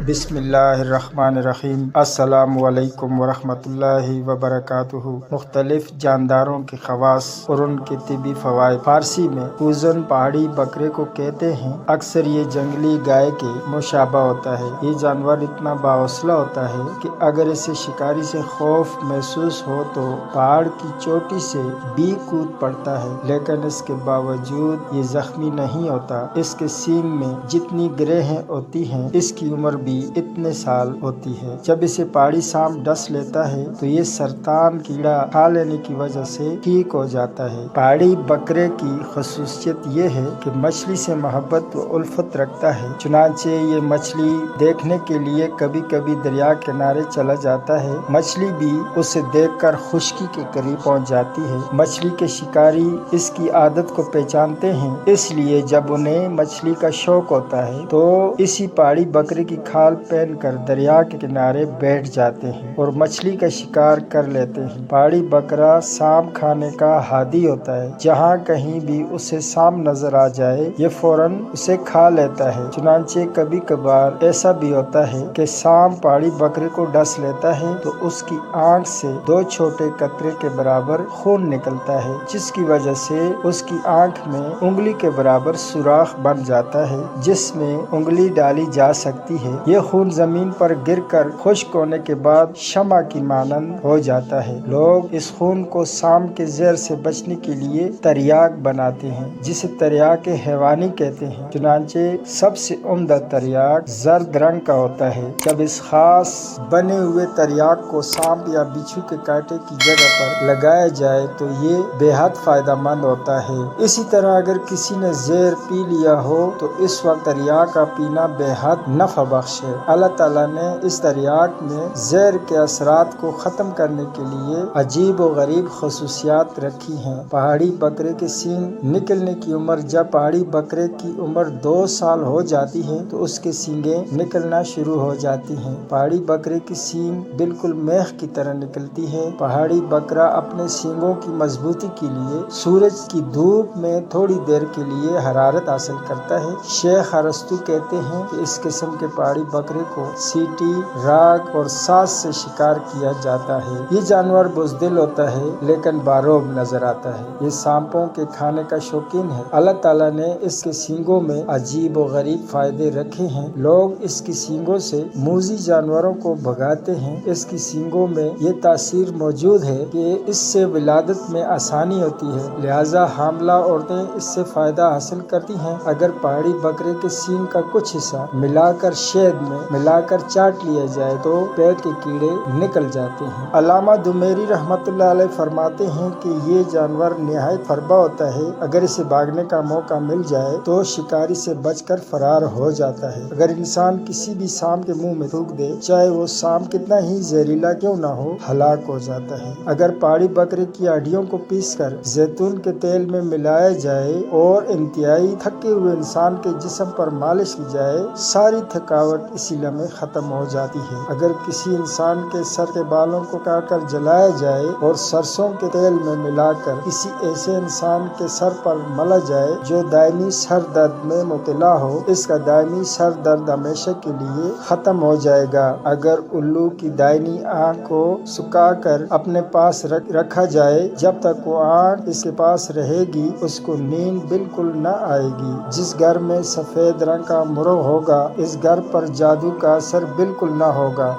بسم اللہ الرحمن الرحیم۔ السلام علیکم ورحمۃ اللہ وبرکاتہ۔ مختلف جانداروں کے خواص اور ان کے طبی فوائد۔ فارسی میں کوزن پہاڑی بکرے کو کہتے ہیں۔ اکثر یہ جنگلی گائے کے مشابہ ہوتا ہے۔ یہ جانور اتنا باحوصلہ ہوتا ہے کہ اگر اسے شکاری سے خوف محسوس ہو تو پہاڑ کی چوٹی سے بھی کود پڑتا ہے، لیکن اس کے باوجود یہ زخمی نہیں ہوتا۔ اس کے سینگ میں جتنی گرہیں ہوتی ہیں اس کی عمر بھی اتنے سال ہوتی ہے۔ جب اسے پہاڑی سانپ ڈس لیتا ہے تو یہ سرطان کیڑا کھا لینے کی وجہ سے ٹھیک ہو جاتا ہے۔ پہاڑی بکرے کی خصوصیت یہ ہے کہ مچھلی سے محبت و الفت رکھتا ہے، چنانچہ یہ مچھلی دیکھنے کے لیے کبھی کبھی دریا کنارے چلا جاتا ہے۔ مچھلی بھی اسے دیکھ کر خشکی کے قریب پہنچ جاتی ہے۔ مچھلی کے شکاری اس کی عادت کو پہچانتے ہیں، اس لیے جب انہیں مچھلی کا شوق ہوتا ہے تو اسی پہاڑی بکرے کی کھال پہن کر دریا کے کنارے بیٹھ جاتے ہیں اور مچھلی کا شکار کر لیتے ہیں۔ پہاڑی بکرا سانپ کھانے کا ہادی ہوتا ہے۔ جہاں کہیں بھی اسے سانپ نظر آ جائے یہ فوراً اسے کھا لیتا ہے۔ چنانچہ کبھی کبھار ایسا بھی ہوتا ہے کہ سانپ پہاڑی بکرے کو ڈس لیتا ہے تو اس کی آنکھ سے 2 چھوٹے قطرے کے برابر خون نکلتا ہے، جس کی وجہ سے اس کی آنکھ میں انگلی کے برابر سوراخ بن جاتا ہے جس میں انگلی ڈالی جا سکتی ہے۔ یہ خون زمین پر گر کر خشک ہونے کے بعد شمع کی مانند ہو جاتا ہے۔ لوگ اس خون کو سانپ کے زہر سے بچنے کے لیے تریاک بناتے ہیں، جسے تریاک حیوانی کہتے ہیں۔ چنانچہ سب سے عمدہ تریاک زرد رنگ کا ہوتا ہے۔ جب اس خاص بنے ہوئے تریاک کو سانپ یا بچھو کے کانٹے کی جگہ پر لگایا جائے تو یہ بے حد فائدہ مند ہوتا ہے۔ اسی طرح اگر کسی نے زہر پی لیا ہو تو اس وقت تریاک کا پینا بے حد نفع بخش ہے۔ اللہ تعالیٰ نے اس تریاک میں زہر کے اثرات کو ختم کرنے کے لیے عجیب و غریب خصوصیات رکھی ہیں۔ پہاڑی بکرے کے سینگ نکلنے کی عمر۔ جب پہاڑی بکرے کی عمر 2 سال ہو جاتی ہے تو اس کے سینگیں نکلنا شروع ہو جاتی ہیں۔ پہاڑی بکرے کی سینگ بالکل میخ کی طرح نکلتی ہے۔ پہاڑی بکرا اپنے سینگوں کی مضبوطی کے لیے سورج کی دھوپ میں تھوڑی دیر کے لیے حرارت حاصل کرتا ہے۔ شیخ ارسطو کہتے ہیں کہ اس قسم کے پہاڑی بکرے کو سیٹی، راگ اور ساز سے شکار کیا جاتا ہے۔ یہ جانور بزدل ہوتا ہے لیکن باروب نظر آتا ہے۔ یہ سانپوں کے کھانے کا شوقین ہے۔ اللہ تعالیٰ نے اس کے سینگوں میں عجیب و غریب فائدے رکھے ہیں۔ لوگ اس کی سینگوں سے موذی جانوروں کو بھگاتے ہیں۔ اس کی سینگوں میں یہ تاثیر موجود ہے کہ اس سے ولادت میں آسانی ہوتی ہے، لہذا حاملہ عورتیں اس سے فائدہ حاصل کرتی ہیں۔ اگر پہاڑی بکرے کے سینگ کا کچھ حصہ ملا کر شہد میں ملا کر چاٹ لیا جائے تو پیٹ کے کیڑے نکل جاتے ہیں۔ علامہ دمیری رحمۃ اللہ علیہ فرماتے ہیں کہ یہ جانور نہایت فربا ہوتا ہے۔ اگر اسے بھاگنے کا موقع مل جائے تو شکاری سے بچ کر فرار ہو جاتا ہے۔ اگر انسان کسی بھی سانپ کے منہ میں تھوک دے، چاہے وہ سانپ کتنا ہی زہریلا کیوں نہ ہو، ہلاک ہو جاتا ہے۔ اگر پہاڑی بکرے کی ہڈیوں کو پیس کر زیتون کے تیل میں ملایا جائے اور انتہائی تھکے ہوئے انسان کے جسم پر مالش کی جائے، ساری تھکاوٹ اسی لمحے ختم ہو جاتی ہے۔ اگر کسی انسان کے سر کے بالوں کو کاٹ کر جلایا جائے اور سرسوں کے تیل میں ملا کر کسی ایسے انسان کے سر پر ملا جائے جو دائمی سر درد میں مبتلا ہو، اس کا دائمی سر درد ہمیشہ کے لیے ختم ہو جائے گا۔ اگر الو کی دائنی آنکھ کو سکا کر اپنے پاس رکھا جائے، جب تک وہ آنکھ اس کے پاس رہے گی اس کو نیند بالکل نہ آئے گی۔ جس گھر میں سفید رنگ کا مرغ ہوگا اس گھر پر جادو کا اثر بالکل نہ ہوگا۔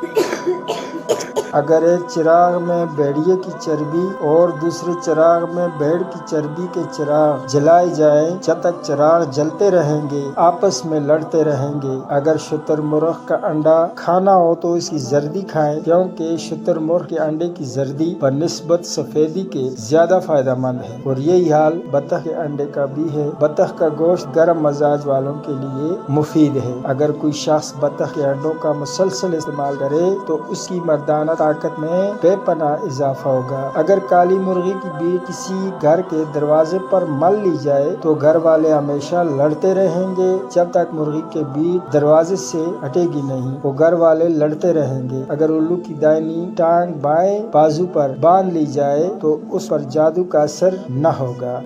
اگر ایک چراغ میں بھیڑیے کی چربی اور دوسرے چراغ میں بھیڑ کی چربی کے چراغ جلائے جائیں، جب تک چراغ جلتے رہیں گے آپس میں لڑتے رہیں گے۔ اگر شتر مرغ کا انڈا کھانا ہو تو اس کی زردی کھائیں، کیونکہ شتر مرغ کے انڈے کی زردی بنسبت سفیدی کے زیادہ فائدہ مند ہے، اور یہی حال بطخ کے انڈے کا بھی ہے۔ بطخ کا گوشت گرم مزاج والوں کے لیے مفید ہے۔ اگر کوئی شخص بطخ کے انڈوں کا مسلسل استعمال کرے تو اس کی مردانہ طاقت میں بے پناہ اضافہ ہوگا۔ اگر کالی مرغی کی بیٹ کسی گھر کے دروازے پر مل لی جائے تو گھر والے ہمیشہ لڑتے رہیں گے جب تک مرغی کے بیٹ دروازے سے ہٹے گی نہیں، وہ گھر والے لڑتے رہیں گے۔ اگر الو کی دائنی ٹانگ بائیں بازو پر باندھ لی جائے تو اس پر جادو کا اثر نہ ہوگا۔